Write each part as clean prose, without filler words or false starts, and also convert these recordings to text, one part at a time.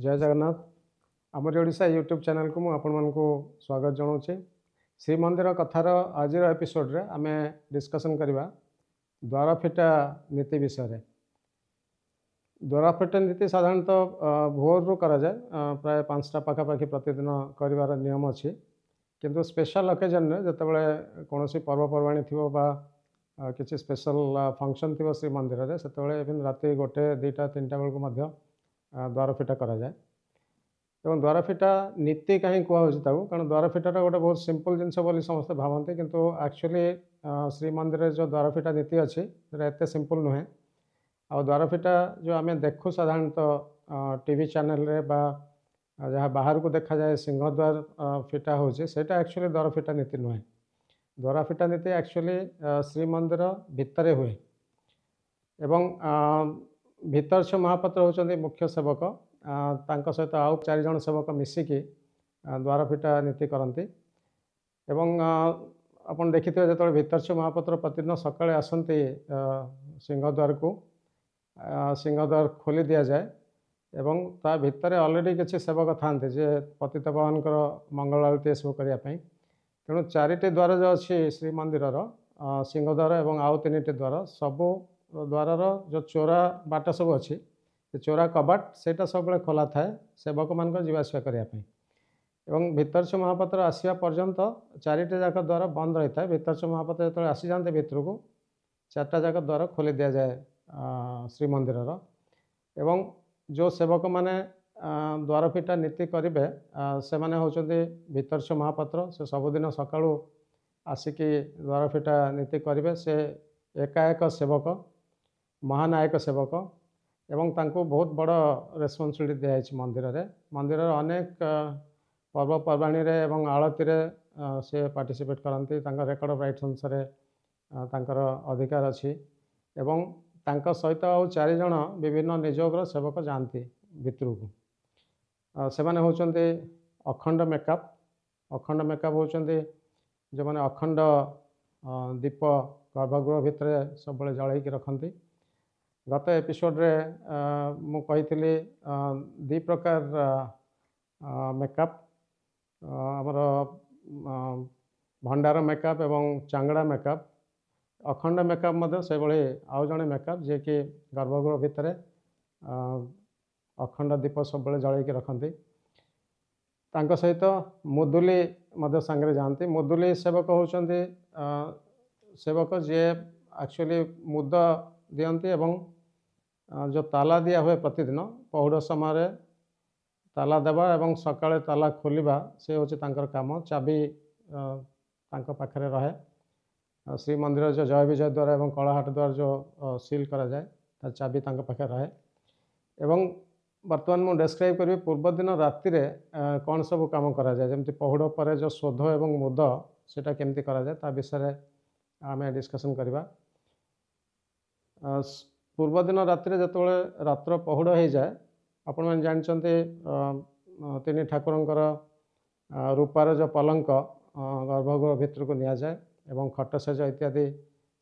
जय जगन्नाथ आमर Odisha YouTube channel को मुझे आपण मानक स्वागत जनाऊे श्रीमंदिर कथार आज एपिसोड रे आम डिस्कसन करवा द्वारफिटा नीति विषय। द्वारफिटा नीति साधारणतः भोर रु करा जाए प्राय 5टा पाखापाखि प्रतिदिन कर नियम अच्छी किंतु स्पेशल ओकेजन रे जतबे कौन पर्वपर्वाणी थी किसी स्पेशल फंक्शन थी श्रीमंदिर में से इवन राति 1 2टा 3टा बेलू द्वारफिटा करा जाए। एवं द्वारफिटा नीति कहीं कहता कारण द्वारफिटा गोटे बहुत सिंपल जिनस बोली समस्ते भावती किंतु एक्चुअली श्रीमंदिर जो द्वारफिटा नीति अच्छी एत सिंपल नुहे। आ द्वारफिटा जो आम देखु साधारणतः टीवी चैनल रे बा जहाँ बाहर को देखा जाए सिंहद्वार फिटा होटा एक्चुअली द्वारफिटा नीति नुहे। द्वारफिटा नीति एक्चुअली श्रीमंदिर भितर हुए एवं भितर से महापात्र होचंदी मुख्य सेवक सहित आउ 4 जन सेवक मिसिकी द्वारफिटा नीति करती। एवं आपन देखिथे जो भितर से महापात्र प्रतिदिन सकाळे आसती सिंहद्वार को सिंहद्वार खोली दि जाए एवं ता भितर ऑलरेडी किसी सेवक था जे पतित पावन मंगल आरती सब करने तेणु 4टी द्वार जो अच्छी श्रीमंदिर सिंहद्वार और आउ 3टी द्वार सबू द्वार जो चोरा बाट सब अच्छी चोरा कबाट से सब खोला थाए सेवक मान जावासवा करने एवं भितर से महापात्र आसवा पर्यंत 4टी जाक द्वार बंद रही था। भितर से महापात्र जो आसी जाते भितर को 4टा जाक द्वार खोली दि जाए श्रीमंदिर एवं जो सेवक माने द्वारफिटा नीति करेंगे से माने होचंदी भितर से महापात्र से सबुदिन सकाळू आसिकी द्वारफिटा नीति करेंगे से एकाएक सेवक महानायक सेवक एवं तांको बहुत बड़ रेस्पॉन्सिबिलिटी दिखाई मंदिर रे। मंदिर अनेक पर्वपर्वाणी एवं आलती से पार्टिसिपेट करती रेकर्ड ऑफ राइट्स अनुसार तांकर अधिकार अच्छी एवं तांका सहित आउ 4 जन विभिन्न निजोगर सेवक जाती भितर को से माने होचंदी अखंड मेकअप। अखंड मेकअप होचंदी जो माने अखंड दीप गर्भगृह भितर सब जलैक रखती। गत एपिसोड रे मु कही 2 प्रकार मेकअप आमर भंडार मेकअप एवं चांगड़ा मेकअप। अखंड मेकअप मध्य से भाई आउ जड़े मेकअप जे कि गर्भगृह भितर अखंड दीप सब जलैक रखती सहित मुदुली सांगे जाती। मुदुली सेवक होचंदी सेवक जे एक्चुअली मुद दियंती एवं जो ताला दिया हुए प्रतिदिन पहुड़ समय ताला देवा एवं सकाळे ताला खोलिबा से होचे तांकर काम। चाबी पाखरे रहे। श्रीमंदिर जो जय विजय द्वार एवं कलाहाट द्वार जो सील करा जाए चाबी तांकर पाखे रहे। एवं वर्तमान मु डिस्क्राइब करी पूर्व दिन राति रे कौन सब काम करा जाए जमती पहुड़ पर जो शोध एवं मुद सेटा केमती करा जाए ता विषय आम डिस्कसन करवा। पूर्व दिन राति जो रात्र पहुड़ हो जाए आपण मैंने जानते 3 ठाकुरंकर रूपार जो पलंक गर्भगृह भितर को निया जाए एवं खट सेज इत्यादि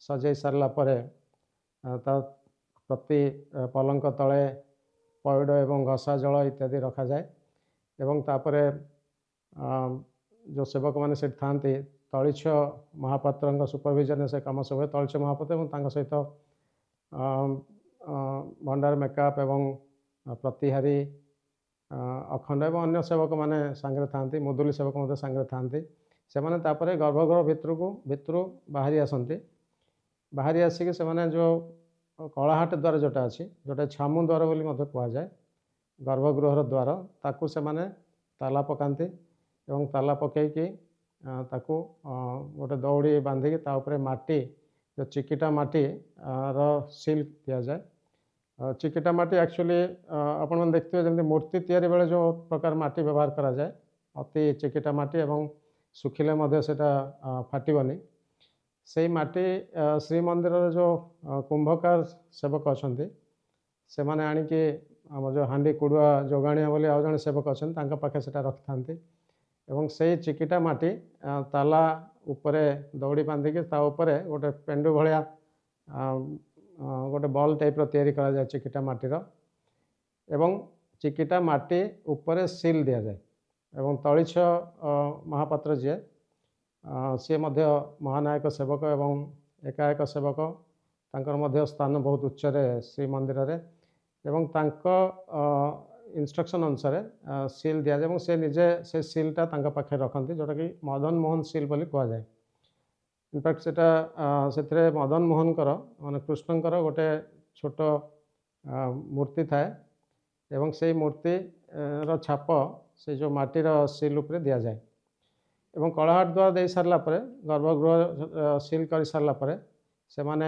सजै सारा पर प्रति पलंक तले पौड़ एवं घसा जल इत्यादि रखा जाए एवं तापरे जो सेवक मैंने से था तलिछ महापात्र सुपरविजन से कम सब हुए। तलिछ महापात्र और सहित भंडार मेकअप एवं प्रतिहारी अखंड एवं अन्य सेवक मैंने सांगे था मुदुली सेवक मध्य सांगे था से माने तापरे गर्भगृह भितर बाहरी आसती। बाहरी आसिक से माने जो कलाहाट द्वार जोटा अच्छी जोटा छामु द्वार बोली कहुए गर्भगृह द्वार ताकू से माने ताला पकाती एवं ताला पकईकी ताकू गोटे दौड़ी बांधिकी ताऊपर माटी जो चिकिटा माटी सील दि जाए। चिकिटा माटी एक्चुअली आपण मैंने देखते जमी मूर्ति तैयारी बेले जो प्रकार माटी व्यवहार करा जाए अति चिकिटा माटी एवं सुखिले मध्य सेटा फाटबनी से माटी श्रीमंदिर जो कुंभकार सेवक अच्छा से माने आनिकी आम जो हांडी कुड़ुआ जोगाणिया बोली आउ जड़े सेवक अच्छा पाखे से रखि था एवं से चिकिटा माटी ताला उपरे दौड़ी बांधिकी गोटे पेंडु भलिया गोटे बॉल टाइप रो तैयारी करा जाए चिकिटा माटीर एवं ଚିକିଟା ମାଟି ଉପରେ ସିଲ୍ ଦିଆଯାଏ ଏବଂ ତଳିଛ ମହାପାତ୍ର ଯିଏ ସିଏ ମଧ୍ୟ ମହାନାୟକ ସେବକ ଏବଂ ଏକାୟକ ସେବକ ତାଙ୍କର ମଧ୍ୟ ସ୍ଥାନ ବହୁତ ଉଚ୍ଚରେ ଶ୍ରୀମନ୍ଦିରରେ ଏବଂ ତାଙ୍କ ଇନଷ୍ଟ୍ରକ୍ସନ୍ ଅନୁସାରେ ସିଲ୍ ଦିଆଯାଏ ଏବଂ ସେ ନିଜେ ସେ ସିଲ୍ଟା ତାଙ୍କ ପାଖରେ ରଖନ୍ତି ଯେଉଁଟାକି ମଦନ ମୋହନ ସିଲ୍ ବୋଲି କୁହାଯାଏ। ଇନଫ୍ୟାକ୍ଟ ସେଟା ସେଥିରେ ମଦନ ମୋହନଙ୍କର ମାନେ କୃଷ୍ଣଙ୍କର ଗୋଟେ ଛୋଟ ମୂର୍ତ୍ତି ଥାଏ ଏବଂ ସେଇ ମୂର୍ତ୍ତିର ଛାପ ସେ ଯେଉଁ ମାଟିର ସିଲ୍ ଉପରେ ଦିଆଯାଏ ଏବଂ କଳାହାଟ ଦ୍ୱାର ଦେଇ ସାରିଲା ପରେ ଗର୍ଭଗୃହ ସିଲ୍ କରିସାରିଲା ପରେ ସେମାନେ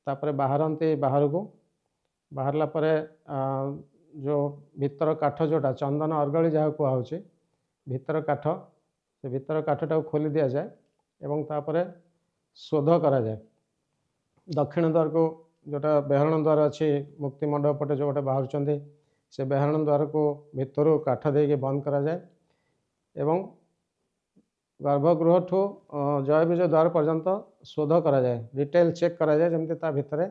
ତାପରେ ବାହାରନ୍ତି ବାହାରକୁ। ବାହାରିଲା ପରେ ଯେଉଁ ଭିତର କାଠ ଯେଉଁଟା ଚନ୍ଦନ ଅର୍ଗଳି ଯାହା କୁହାହେଉଛି ଭିତର କାଠ, ସେ ଭିତର କାଠଟାକୁ ଖୋଲି ଦିଆଯାଏ ଏବଂ ତାପରେ ଶୋଧ କରାଯାଏ। ଦକ୍ଷିଣ ଦ୍ୱାରକୁ ଯେଉଁଟା ବେହରଣ ଦ୍ୱାର ଅଛି ମୁକ୍ତି ମଣ୍ଡପ ପଟେ ଯେଉଁ ଗୋଟେ ବାହାରୁଛନ୍ତି ସେ ବେହରଣ ଦ୍ୱାରକୁ ଭିତରୁ କାଠ ଦେଇକି ବନ୍ଦ କରାଯାଏ ଏବଂ ଗର୍ଭଗୃହଠୁ ଜୟ ବିଜୟ ଦ୍ୱାର ପର୍ଯ୍ୟନ୍ତ ଶୋଧ କରାଯାଏ, ଡିଟେଲ୍ ଚେକ୍ କରାଯାଏ ଯେମିତି ତା ଭିତରେ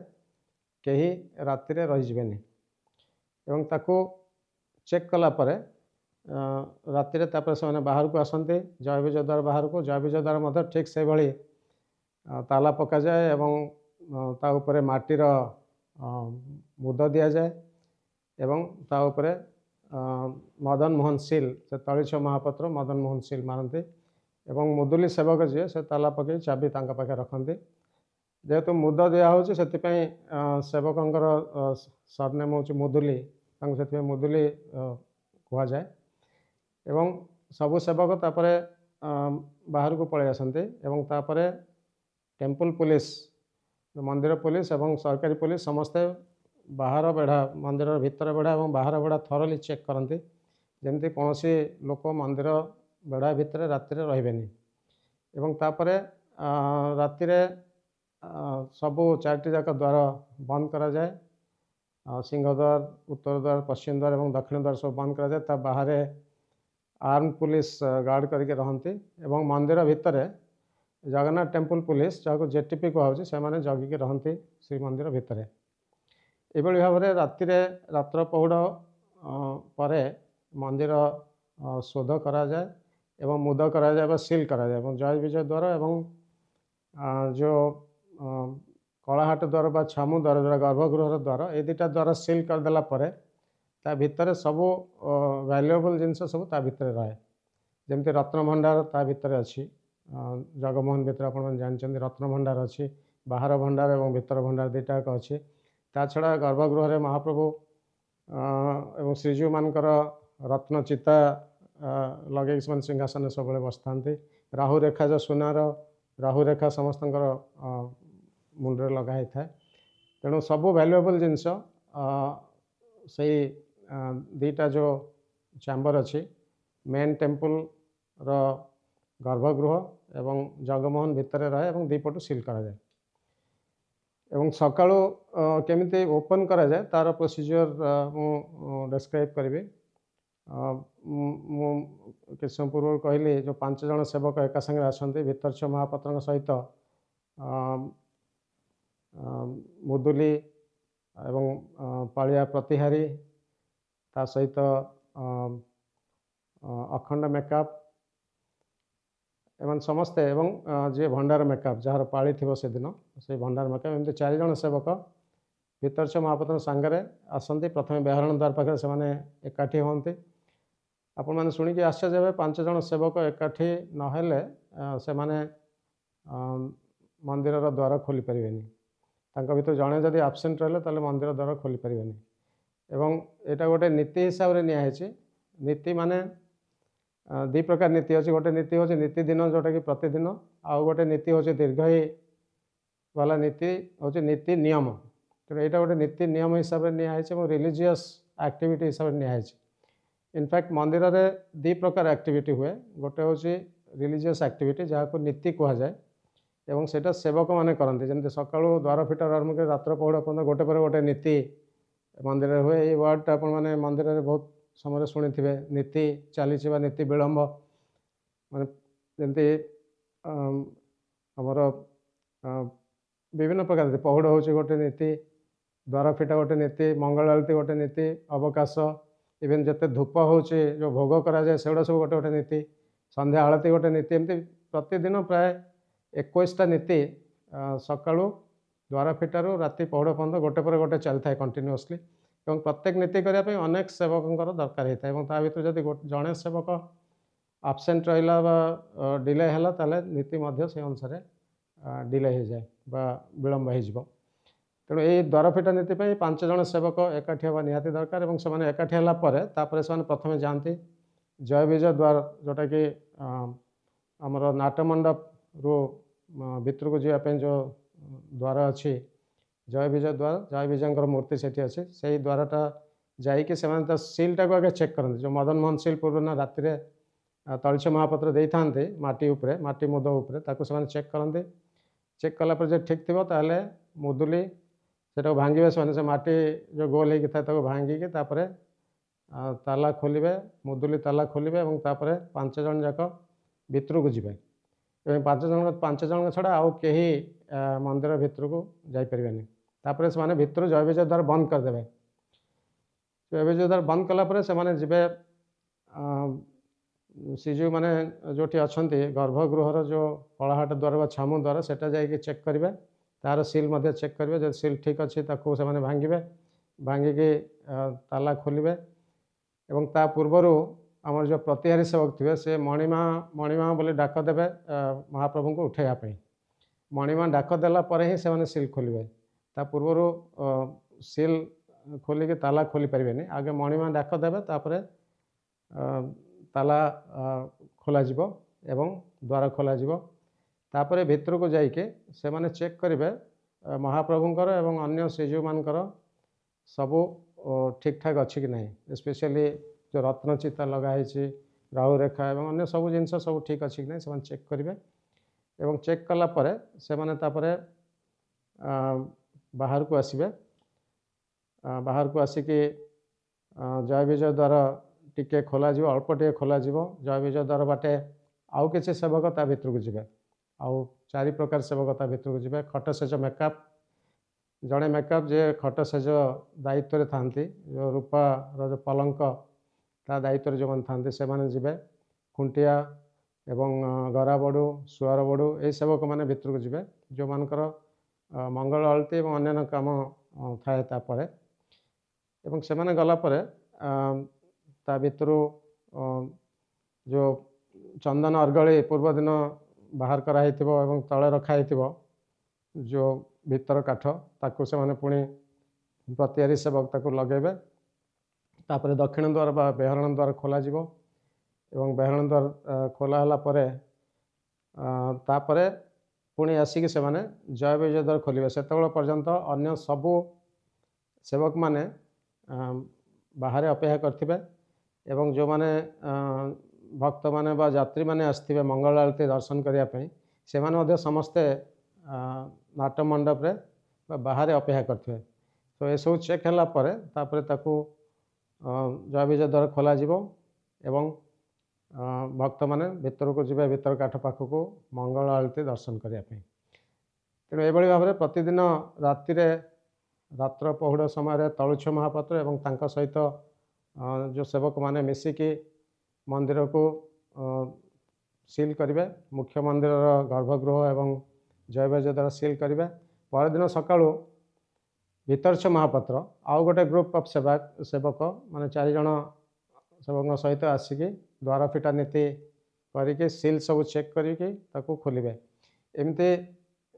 କେହି ରାତିରେ ରହିଯିବେନି ଏବଂ ତାକୁ ଚେକ୍ କଲା ପରେ ରାତିରେ ତାପରେ ସେମାନେ ବାହାରକୁ ଆସନ୍ତି ଜୟ ବିଜୟ ଦ୍ୱାର ବାହାରକୁ। ଜୟ ବିଜୟ ଦ୍ୱାର ମଧ୍ୟ ଠିକ୍ ସେଇଭଳି ତାଲା ପକାଯାଏ ଏବଂ ତା ଉପରେ ମାଟିର ମୁଦ ଦିଆଯାଏ ଏବଂ ତା ଉପରେ ମଦନ ମୋହନ ସିଲ୍ ସେ ତଳିଛ ମହାପାତ୍ର ମଦନ ମୋହନ ସିଲ୍ ମାରନ୍ତି ଏବଂ ମୁଦୁଲି ସେବକ ଯିଏ ସେ ତାଲା ପକାଇ ଚାବି ତାଙ୍କ ପାଖରେ ରଖନ୍ତି। ଯେହେତୁ ମୁଦ ଦିଆହେଉଛି ସେଥିପାଇଁ ସେବକଙ୍କର ସରନେମ୍ ହେଉଛି ମୁଦୁଲି, ତାଙ୍କୁ ସେଥିପାଇଁ ମୁଦୁଲି କୁହାଯାଏ ଏବଂ ସବୁ ସେବକ ତାପରେ ବାହାରକୁ ପଳାଇ ଆସନ୍ତି ଏବଂ ତାପରେ ଟେମ୍ପଲ ପୋଲିସ, ମନ୍ଦିର ପୋଲିସ ଏବଂ ସରକାରୀ ପୋଲିସ ସମସ୍ତେ ବାହାର ବେଢ଼ା, ମନ୍ଦିରର ଭିତର ବେଢ଼ା ଏବଂ ବାହାର ବେଢ଼ା ଥରୋଲି ଚେକ୍ କରନ୍ତି ଯେମିତି କୌଣସି ଲୋକ ମନ୍ଦିର ବେଢ଼ା ଭିତରେ ରାତିରେ ରହିବେନି ଏବଂ ତାପରେ ରାତିରେ ସବୁ 4ଟି ଯାକ ଦ୍ୱାର ବନ୍ଦ କରାଯାଏ। ସିଂହଦ୍ୱାର, ଉତ୍ତର ଦ୍ୱାର, ପଶ୍ଚିମ ଦ୍ୱାର ଏବଂ ଦକ୍ଷିଣ ଦ୍ୱାର ସବୁ ବନ୍ଦ କରାଯାଏ। ତା ବାହାରେ ଆର୍ମ ପୁଲିସ ଗାର୍ଡ଼ କରିକି ରହନ୍ତି ଏବଂ ମନ୍ଦିର ଭିତରେ ଜଗନ୍ନାଥ ଟେମ୍ପଲ ପୋଲିସ ଯାହାକୁ ଜେଟିପି କୁହାହେଉଛି ସେମାନେ ଜଗିକି ରହନ୍ତି ଶ୍ରୀମନ୍ଦିର ଭିତରେ। ଏଭଳି ଭାବରେ ରାତିରେ ରାତ୍ର ପହୁଡ଼ ପରେ ମନ୍ଦିର ଶୋଧ କରାଯାଏ ଏବଂ ମୁଦ କରାଯାଏ ବା ସିଲ୍ କରାଯାଏ ଏବଂ ଜୟ ବିଜୟ ଦ୍ୱାର ଏବଂ ଯେଉଁ କଳାହାଟ ଦ୍ୱାର ବା ଛାମୁ ଦ୍ୱାର ଯେଉଁଟା ଗର୍ଭଗୃହର ଦ୍ୱାର ଏ ଦୁଇଟା ଦ୍ୱାର ସିଲ୍ କରିଦେଲା ପରେ ତା ଭିତରେ ସବୁ ଭ୍ୟାଲୁଏବଲ୍ ଜିନିଷ ସବୁ ତା ଭିତରେ ରହେ। ଯେମିତି ରତ୍ନଭଣ୍ଡାର ତା ଭିତରେ ଅଛି, ଜଗମୋହନ ଭିତରେ ଆପଣମାନେ ଜାଣିଛନ୍ତି ରତ୍ନଭଣ୍ଡାର ଅଛି, ବାହାର ଭଣ୍ଡାର ଏବଂ ଭିତର ଭଣ୍ଡାର ଦୁଇଟା ଯାକ ଅଛି। ତା ଛଡ଼ା ଗର୍ଭଗୃହରେ ମହାପ୍ରଭୁ ଏବଂ ଶ୍ରୀଜୀଉମାନଙ୍କର ରତ୍ନ ଚିତା ଲଗେଇକି ସେମାନେ ସିଂହାସନରେ ସବୁବେଳେ ବସିଥାନ୍ତି। ରାହୁ ରେଖା ଯେଉଁ ସୁନାର ରାହୁ ରେଖା ସମସ୍ତଙ୍କର ମୁଣ୍ଡରେ ଲଗା ହେଇଥାଏ। ତେଣୁ ସବୁ ଭ୍ୟାଲୁଏବଲ୍ ଜିନିଷ ସେଇ ଦୁଇଟା ଯେଉଁ ଚାମ୍ବର ଅଛି ମେନ୍ ଟେମ୍ପଲର ଗର୍ଭଗୃହ ଏବଂ ଜଗମୋହନ ଭିତରେ ରହେ ଏବଂ ଦୁଇପଟୁ ସିଲ୍ କରାଯାଏ ଏବଂ ସକାଳୁ କେମିତି ଓପନ୍ କରାଯାଏ ତା'ର ପ୍ରୋସିଜିଓର ମୁଁ ଡେସ୍କ୍ରାଇବ୍ କରିବି। ମୁଁ କିଛି ସମୟ ପୂର୍ବରୁ କହିଲି ଯେଉଁ 5 ଜଣ ସେବକ ଏକା ସାଙ୍ଗରେ ଆସନ୍ତି ଭିତରଛ ମହାପାତ୍ରଙ୍କ ସହିତ ମୁଦୁଲି ଏବଂ ପାଳିଆ ପ୍ରତିହାରୀ ତା ସହିତ ଅଖଣ୍ଡ ମେକଅପ୍ ଏମାନେ ସମସ୍ତେ ଏବଂ ଯିଏ ଭଣ୍ଡାର ମେକଅପ୍ ଯାହାର ପାଳି ଥିବ ସେଦିନ ସେଇ ଭଣ୍ଡାର ମେକଅପ୍ ଏମିତି 4 ଜଣ ସେବକ ଭିତରଛ ମହାପାତ୍ରଙ୍କ ସାଙ୍ଗରେ ଆସନ୍ତି। ପ୍ରଥମେ ବେହରଣ ଦ୍ୱାର ପାଖରେ ସେମାନେ ଏକାଠି ହୁଅନ୍ତି। ଆପଣମାନେ ଶୁଣିକି ଆଶ୍ଚର୍ଯ୍ୟ ହେବେ 5 ଜଣ ସେବକ ଏକାଠି ନହେଲେ ସେମାନେ ମନ୍ଦିରର ଦ୍ୱାର ଖୋଲିପାରିବେନି। ତାଙ୍କ ଭିତରୁ ଜଣେ ଯଦି ଆବସେଣ୍ଟ ରହିଲେ ତାହେଲେ ମନ୍ଦିର ଦ୍ୱାର ଖୋଲିପାରିବେନି ଏବଂ ଏଇଟା ଗୋଟେ ନୀତି ହିସାବରେ ନିଆହେଇଛି। ନୀତି ମାନେ 2 ପ୍ରକାର ନୀତି ଅଛି। ଗୋଟେ ନୀତି ହେଉଛି ନୀତି ଦିନ ଯେଉଁଟାକି ପ୍ରତିଦିନ, ଆଉ ଗୋଟେ ନୀତି ହେଉଛି ଦୀର୍ଘାୟୀ ବାଲା ନୀତି ହେଉଛି ନୀତି ନିୟମ। ତେଣୁ ଏଇଟା ଗୋଟେ ନୀତି ନିୟମ ହିସାବରେ ନିଆହେଇଛି ଏବଂ ରିଲିଜିୟସ୍ ଆକ୍ଟିଭିଟି ହିସାବରେ ନିଆହେଇଛି। ଇନଫ୍ୟାକ୍ଟ ମନ୍ଦିରରେ 2 ପ୍ରକାର ଆକ୍ଟିଭିଟି ହୁଏ। ଗୋଟେ ହେଉଛି ରିଲିଜିୟସ୍ ଆକ୍ଟିଭିଟି ଯାହାକୁ ନୀତି କୁହାଯାଏ ଏବଂ ସେଇଟା ସେବକମାନେ କରନ୍ତି। ଯେମିତି ସକାଳୁ ଦ୍ୱାର ଫିଟାରୁ ଆରମ୍ଭ କରି ରାତ୍ର ପହୁଡ଼ ପର୍ଯ୍ୟନ୍ତ ଗୋଟେ ପରେ ଗୋଟେ ନୀତି ମନ୍ଦିରରେ ହୁଏ। ଏଇ ୱାର୍ଡ଼ଟା ଆପଣମାନେ ମନ୍ଦିରରେ ବହୁତ ସମୟରେ ଶୁଣିଥିବେ, ନୀତି ଚାଲିଛି ବା ନୀତି ବିଳମ୍ବ। ମାନେ ଯେମିତି ଆମର ବିଭିନ୍ନ ପ୍ରକାର ନୀତି, ପହୁଡ଼ ହେଉଛି ଗୋଟେ ନୀତି, ଦ୍ୱାର ଫିଟା ଗୋଟେ ନୀତି, ମଙ୍ଗଳ ଆଳତି ଗୋଟେ ନୀତି, ଅବକାଶ इवेन जिते धूप होचे जो भोग कराए सेगुड़ा सब गोटे गोटे नीति संध्या आलती गोटे नीति एमती प्रतिदिन प्राय 21टा नीति सकाळू द्वार फिटारू राति पहुड़ पर्यंत गोटे पर गोटे चलता है कंटिन्यूअसली और प्रत्येक नीति करने अनेक सेवकों दरकार होता है ता भर जब जड़े सेवक आबसेंट रहा डिले है ताले नीति से अनुसार डिले हो जाए विलम्ब हो तेणु ये द्वारफिटा नीति 5 जन सेवक एकाठी हवा निहाती दरकार और से एकाठी है से प्रथम जाती जय विजय द्वार जोटा कि आमर नाटमंडप रू भितर को जावाई जो द्वार अच्छी जय विजय द्वार जय विजय मूर्ति से अच्छे से द्वारटा जाइए सीलटा को आगे चेक करते जो मदन मोहन सील पूर्व ना राति तलछ महापात्र दे था माटी उपरे माटी मुद उपरे ताको से चेक करते चेक कलापर जो ठीक थी ताले मुदुली से भांगे से माटी जो गोल होता है भांगिकी ताला खोलिबे मुदुली ताला खोलिबे और तापर 5 जन जाक भितर को जीवे 5 जन छड़ा आउ कहीं मंदिर भितर को जापरेनि तापर से भितर जय विजय द्वार बंद करदे जय विजय द्वार बंद कलापर से जीवे श्रीजीव मैंने जो अच्छा गर्भगृहर जो कलाहाट द्वार छामु द्वार से चेक करेंगे तार सील चेक करेंगे जो सील ठीक अच्छी से भांगे भांगिकी ताला खोलिबे एवं ता पूर्वर आमर जो प्रतिहारी सेवक थे से मणिमा बोली डाक देवे महाप्रभु को उठाइवाई मणिमा डाक देला ही से सील खोलिबे ता पूर्वर सील खोलिकी ताला खोली पारे आगे मणिमा डाक देवे तापर ताला खोल एवं द्वार खोल तापर भितर को जाइके से माने चेक करेंगे महाप्रभुंकर एवं अन्य श्रीजीव मानकर सबू ठीक ठाक अच्छी कि नहीं स्पेशली जो रत्नचिता लगाई राहु रेखा एवं अन्य सब जिनस सब ठीक अच्छी कि नहीं से चेक करेंगे एवं चेक कलापर से बाहर को आसबे बाहर को आसिकी जय विजय द्वार टिके खोल अल्प टे खोल जय विजय द्वार बाटे आउ किसी सेवक ता भितर को जीवे आउ 4 प्रकार सेवक ता भितर को जीवे खट सेज मेकअप जड़े मेकअप जे खट सेज दायित्व था जो रूपार जो पलंक ता दायित्व जो था से जीवे खुंटिया एवं गरा बड़ू सुआर बड़ू ये सेवक मैंने भितर को जीवे जो मानकर मंगल आलती और अन्य काम थाए तापर एवं से माने गला परे ता भितरू जो चंदन अर्गली पूर्व दिन बाहर कराई एवं तले रखाई जो भीतर काठ ताकू से माने पुणी प्रतिहारी सेवक ताकू लगेबे तापर दक्षिण द्वार बा बेहरण द्वार खोल एवं बेहरण द्वार खोला परे तापरे पुणी आसिक से माने जय विजय द्वार खोलिबे सेतबेला पर्यंत अन्य सबू सेवक माने बाहर अपेक्षा करथिबे एवं जो माने भक्त माने बा यात्री माने आसथिबे मंगल आरती दर्शन करिया पई से माने मध्ये समस्ते नाट्य मंडप रे बाहर अपेक्षा करथिबे तो ये सब चेक हला परे तापरे ताकू जय विजय द्वार खोला एवं भक्त माने भितर को जीवे भितर काठ पाख को मंगल आरती दर्शन करिया पई तेणु एभली भाव में प्रतिदिन राति रात्र पहुड़ समय तलुछ महापात्र एवं तांका सहित जो सेवक माने मिसिकी मंदिर को सील करेंगे मुख्य मंदिर गर्भगृह एवं जय विजय द्वारा सील करेंगे परदिन सकाळू भीतरछ महापात्र आउ गोटे ग्रुप ऑफ सेवक माने 4 जन सेवक सहित आसिकी द्वार फिटा नीति करके सील सब चेक करके ताकू खोलिबे एमती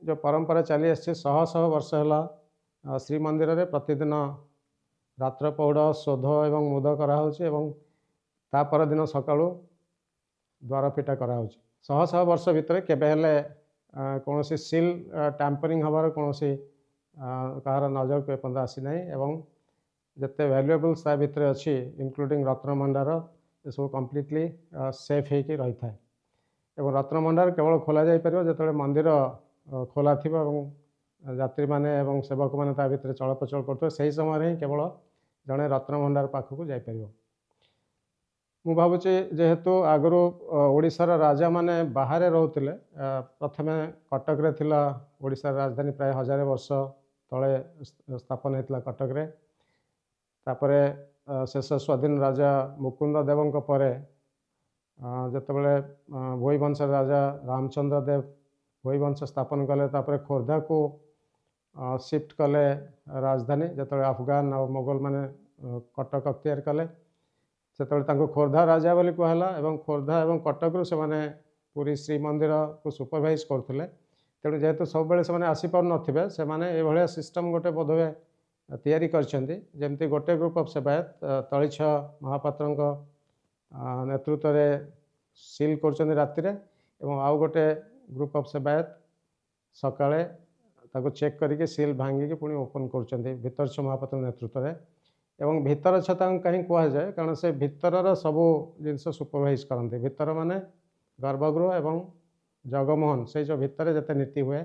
जो परंपरा चली आसी शह शह वर्ष है श्रीमंदिर रे प्रतिदिन रात्र पहुड़ शोध एवं मुद कराऊँच ता पर दिन सकाळू द्वार फिटा कराऊँच शह शह वर्ष भितर केबे हेले कौन सील टैंपरिंग हबार कौन कहार नजर को एपर्यंत आसी ना एवं जिते वैल्युएबल्स ता भितर अच्छी इंक्लूडिंग रत्न भंडार ये सब कम्प्लीटली सेफ होकर रही है एवं रत्न भंडार केवल खोल जापर जो मंदिर खोला थी यात्री माने एवं सेवक माने ता भितर चलप्रचल करते से समय ही केवल जड़े रत्न भंडार पाखक जापर मु भावुची जेहेतु आगु ओडिशार राजा माने बाहर रोते प्रथमे कटक रे थिला ओडिशार राजधानी प्राय 1000 वर्ष तले स्थापन होता कटक रे तापरे शेष स्वाधीन राजा मुकुंद देवଙ୍କ ପରେ ଯେତେବେଳେ ଭୋଇ ବଂଶ ରାଜା ରାମଚନ୍ଦ୍ର ଦେବ ଭୋଇ ବଂଶ ସ୍ଥାପନ କଲେ, ତାପରେ ଖୋର୍ଦ୍ଧାକୁ ସିଫ୍ଟ କଲେ ରାଜଧାନୀ। ଯେତେବେଳେ ଆଫଗାନ ଆଉ ମୋଗଲ ମାନେ କଟକ ଅକ୍ତିଆର କଲେ, ସେତେବେଳେ ତାଙ୍କୁ ଖୋର୍ଦ୍ଧା ରାଜା ବୋଲି କୁହାହେଲା ଏବଂ ଖୋର୍ଦ୍ଧା ଏବଂ କଟକରୁ ସେମାନେ ପୁରୀ ଶ୍ରୀମନ୍ଦିରକୁ ସୁପରଭାଇଜ୍ କରୁଥିଲେ। ତେଣୁ ଯେହେତୁ ସବୁବେଳେ ସେମାନେ ଆସିପାରୁନଥିବେ, ସେମାନେ ଏଭଳିଆ ସିଷ୍ଟମ୍ ଗୋଟେ ବୋଧହୁଏ ତିଆରି କରିଛନ୍ତି, ଯେମିତି ଗୋଟେ ଗ୍ରୁପ୍ ଅଫ୍ ସେବାୟତ ତଳିଛ ମହାପାତ୍ରଙ୍କ ନେତୃତ୍ୱରେ ସିଲ୍ କରୁଛନ୍ତି ରାତିରେ, ଏବଂ ଆଉ ଗୋଟେ ଗ୍ରୁପ୍ ଅଫ୍ ସେବାୟତ ସକାଳେ ତାକୁ ଚେକ୍ କରିକି ସିଲ୍ ଭାଙ୍ଗିକି ପୁଣି ଓପନ୍ କରୁଛନ୍ତି ଭିତରଛ ମହାପାତ୍ର ନେତୃତ୍ୱରେ। ଏବଂ ଭିତରଛ ତାଙ୍କୁ କାହିଁକି କୁହାଯାଏ, କାରଣ ସେ ଭିତରର ସବୁ ଜିନିଷ ସୁପରଭାଇଜ୍ କରନ୍ତି। ଭିତର ମାନେ ଗର୍ଭଗୃହ ଏବଂ ଜଗମୋହନ, ସେଇ ଯେଉଁ ଭିତରେ ଯେତେ ନୀତି ହୁଏ,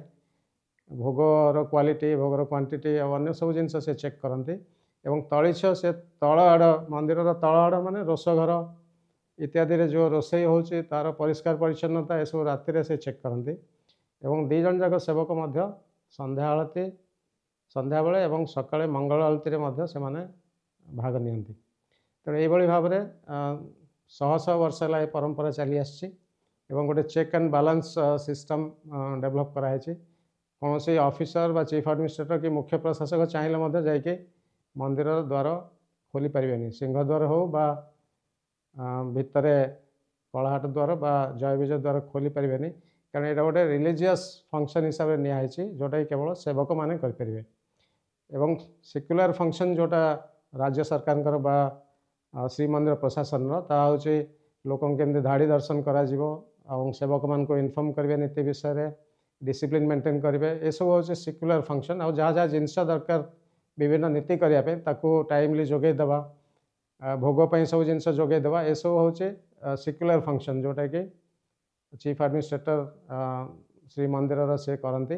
ଭୋଗର କ୍ୱାଲିଟି, ଭୋଗର କ୍ୱାଣ୍ଟିଟି ଆଉ ଅନ୍ୟ ସବୁ ଜିନିଷ ସେ ଚେକ୍ କରନ୍ତି। ଏବଂ ତଳିଛ ସେ ତଳ ଆଡ଼, ମନ୍ଦିରର ତଳ ଆଡ଼ ମାନେ ରୋଷଘର ଇତ୍ୟାଦିରେ ଯେଉଁ ରୋଷେଇ ହେଉଛି ତା'ର ପରିଷ୍କାର ପରିଚ୍ଛନ୍ନତା ଏସବୁ ରାତିରେ ସେ ଚେକ୍ କରନ୍ତି। ଏବଂ 2 ଜଣ ଯାକ ସେବକ ମଧ୍ୟ ସନ୍ଧ୍ୟା ଆଳତି ସନ୍ଧ୍ୟାବେଳେ ଏବଂ ସକାଳେ ମଙ୍ଗଳ ଆଳତିରେ ମଧ୍ୟ ସେମାନେ ଭାଗ ନିଅନ୍ତି। ତେଣୁ ଏଇଭଳି ଭାବରେ ଶହ ଶହ ବର୍ଷ ହେଲା ଏ ପରମ୍ପରା ଚାଲି ଆସିଛି ଏବଂ ଗୋଟେ check and balance system develop କରାହେଇଛି। କୌଣସି ଅଫିସର ବା ଚିଫ୍ ଆଡମିନିଷ୍ଟ୍ରେଟର କି ମୁଖ୍ୟ ପ୍ରଶାସକ ଚାହିଁଲେ ମଧ୍ୟ ଯାଇକି ମନ୍ଦିରର ଦ୍ୱାର ଖୋଲି ପାରିବେନି। ସିଂହଦ୍ୱାର ହେଉ ବା ଭିତରେ କଳାହାଟ ଦ୍ୱାର ବା ଜୟବିଜୟ ଦ୍ୱାର ଖୋଲି ପାରିବେନି, କାରଣ ଏଇଟା ଗୋଟେ ରିଲିଜିୟସ୍ ଫଙ୍କସନ୍ ହିସାବରେ ନିଆହେଇଛି, ଯେଉଁଟାକି କେବଳ ସେବକମାନେ କରିପାରିବେ। ଏବଂ ସେକ୍ୟୁଲାର ଫଙ୍କସନ୍ ଯେଉଁଟା ରାଜ୍ୟ ସରକାରଙ୍କର ବା ଶ୍ରୀମନ୍ଦିର ପ୍ରଶାସନର, ତାହା ହେଉଛି ଲୋକଙ୍କୁ କେମିତି ଧାଡ଼ି ଦର୍ଶନ କରାଯିବ ଆଉ ସେବକମାନଙ୍କୁ ଇନଫର୍ମ କରିବେ ନୀତି ବିଷୟରେ, ଡିସିପ୍ଲିନ୍ ମେଣ୍ଟେନ୍ କରିବେ, ଏସବୁ ହେଉଛି ସେକ୍ୟୁଲାର ଫଙ୍କସନ୍। ଆଉ ଯାହା ଯାହା ଜିନିଷ ଦରକାର ବିଭିନ୍ନ ନୀତି କରିବା ପାଇଁ ତାକୁ ଟାଇମଲି ଯୋଗାଇ ଦେବା, ଭୋଗ ପାଇଁ ସବୁ ଜିନିଷ ଯୋଗାଇ ଦେବା, ଏସବୁ ହେଉଛି ସେକ୍ୟୁଲାର ଫଙ୍କସନ୍, ଯେଉଁଟାକି ଚିଫ୍ ଆଡମିନିଷ୍ଟ୍ରେଟର ଶ୍ରୀମନ୍ଦିରର ସେ କରନ୍ତି।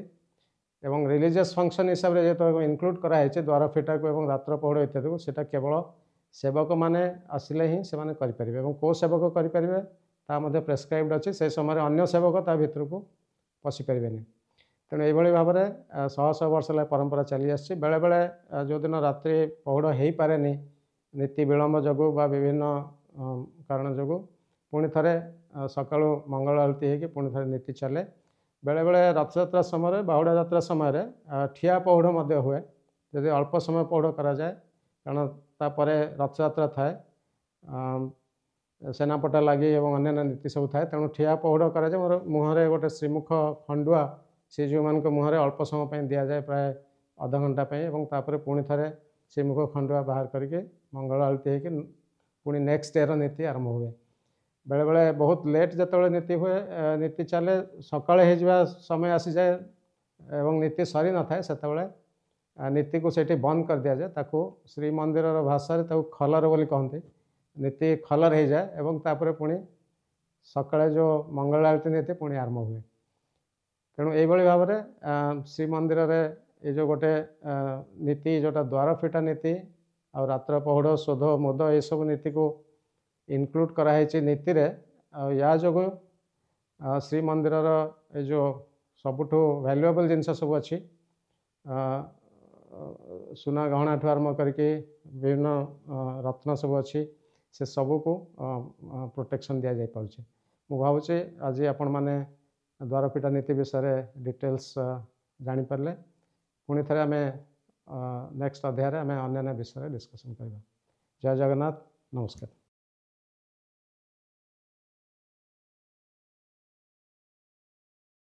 ଏବଂ ରିଲିଜିୟସ୍ ଫଙ୍କସନ୍ ହିସାବରେ ଯେହେତୁ ଇନକ୍ଲୁଡ଼ କରାହେଇଛି ଦ୍ୱାର ଫିଟାକୁ ଏବଂ ରାତ୍ର ପହଡ଼ ଇତ୍ୟାଦିକୁ, ସେଇଟା କେବଳ ସେବକମାନେ ଆସିଲେ ହିଁ ସେମାନେ କରିପାରିବେ। ଏବଂ କେଉଁ ସେବକ କରିପାରିବେ ତାହା ମଧ୍ୟ ପ୍ରେସ୍କ୍ରାଇବ୍ଡ ଅଛି। ସେ ସମୟରେ ଅନ୍ୟ ସେବକ ତା ଭିତରକୁ ପଶିପାରିବେନି। ତେଣୁ ଏଇଭଳି ଭାବରେ ଶହ ଶହ ବର୍ଷ ହେଲା ପରମ୍ପରା ଚାଲି ଆସିଛି। ବେଳେବେଳେ ଯେଉଁଦିନ ରାତ୍ରି ପହଡ଼ ହେଇପାରେନି ନୀତି ବିଳମ୍ବ ଯୋଗୁଁ ବା ବିଭିନ୍ନ କାରଣ ଯୋଗୁଁ, ପୁଣି ଥରେ ସକାଳୁ ମଙ୍ଗଳ ଆଳତି ହେଇକି ପୁଣି ଥରେ ନୀତି ଚାଲେ। ବେଳେବେଳେ ରଥଯାତ୍ରା ସମୟରେ, ବାହୁଡ଼ା ଯାତ୍ରା ସମୟରେ ଠିଆ ପହଡ଼ ମଧ୍ୟ ହୁଏ, ଯଦି ଅଳ୍ପ ସମୟ ପହଡ଼ କରାଯାଏ, କାରଣ ତାପରେ ରଥଯାତ୍ରା ଥାଏ, ସେନାପଟା ଲାଗି ଏବଂ ଅନ୍ୟାନ୍ୟ ନୀତି ସବୁ ଥାଏ। ତେଣୁ ଠିଆ ପହଡ଼ କରାଯାଏ। ମୋର ମୁହଁରେ ଗୋଟେ ଶ୍ରୀମୁଖ ଖଣ୍ଡୁଆ ଶ୍ରୀଜୀଉମାନଙ୍କ ମୁହଁରେ ଅଳ୍ପ ସମୟ ପାଇଁ ଦିଆଯାଏ, ପ୍ରାୟ ଅଧଘଣ୍ଟା ପାଇଁ, ଏବଂ ତାପରେ ପୁଣି ଥରେ ଶ୍ରୀମୁଖ ଖଣ୍ଡୁଆ ବାହାର କରିକି ମଙ୍ଗଳ ଆଳତି ହେଇକି ପୁଣି ନେକ୍ସଟ ଡେର ନୀତି ଆରମ୍ଭ ହୁଏ। ବେଳେବେଳେ ବହୁତ ଲେଟ୍ ଯେତେବେଳେ ନୀତି ହୁଏ, ନୀତି ଚାଲେ, ସକାଳେ ହେଇଯିବା ସମୟ ଆସିଯାଏ ଏବଂ ନୀତି ସରିନଥାଏ, ସେତେବେଳେ ନୀତିକୁ ସେଇଠି ବନ୍ଦ କରିଦିଆଯାଏ। ତାକୁ ଶ୍ରୀମନ୍ଦିରର ଭାଷାରେ ତାକୁ ଖଲର ବୋଲି କହନ୍ତି। ନୀତି ଖଲର ହେଇଯାଏ ଏବଂ ତାପରେ ପୁଣି ସକାଳେ ଯେଉଁ ମଙ୍ଗଳ ଆଳତି ନୀତି ପୁଣି ଆରମ୍ଭ ହୁଏ। ତେଣୁ ଏଇଭଳି ଭାବରେ ଶ୍ରୀମନ୍ଦିରରେ ଏ ଯେଉଁ ଗୋଟେ ନୀତି, ଯେଉଁଟା ଦ୍ୱାର ଫିଟା ନୀତି ଆଉ ରାତ୍ର ପହଡ଼, ଶୋଧ, ମୋଦ, ଏସବୁ ନୀତିକୁ ଇନକ୍ଲୁଡ଼ କରାହେଇଛି ନୀତିରେ। ଆଉ ୟା ଯୋଗୁଁ ଶ୍ରୀମନ୍ଦିରର ଏ ଯେଉଁ ସବୁଠୁ ଭ୍ୟାଲୁଏବଲ୍ ଜିନିଷ ସବୁ ଅଛି, ସୁନା ଗହଣାଠୁ ଆରମ୍ଭ କରିକି ବିଭିନ୍ନ ରତ୍ନ ସବୁ ଅଛି, ସେ ସବୁକୁ ପ୍ରୋଟେକ୍ସନ୍ ଦିଆଯାଇପାରୁଛି। ମୁଁ ଭାବୁଛି ଆଜି ଆପଣମାନେ ଦ୍ୱାରପିଠା ନୀତି ବିଷୟରେ ଡିଟେଲ୍ସ ଜାଣିପାରିଲେ। ପୁଣି ଥରେ ଆମେ ନେକ୍ସଟ ଅଧ୍ୟାୟରେ ଆମେ ଅନ୍ୟାନ୍ୟ ବିଷୟରେ ଡିସ୍କସନ୍ କରିବା। ଜୟ ଜଗନ୍ନାଥ, ନମସ୍କାର।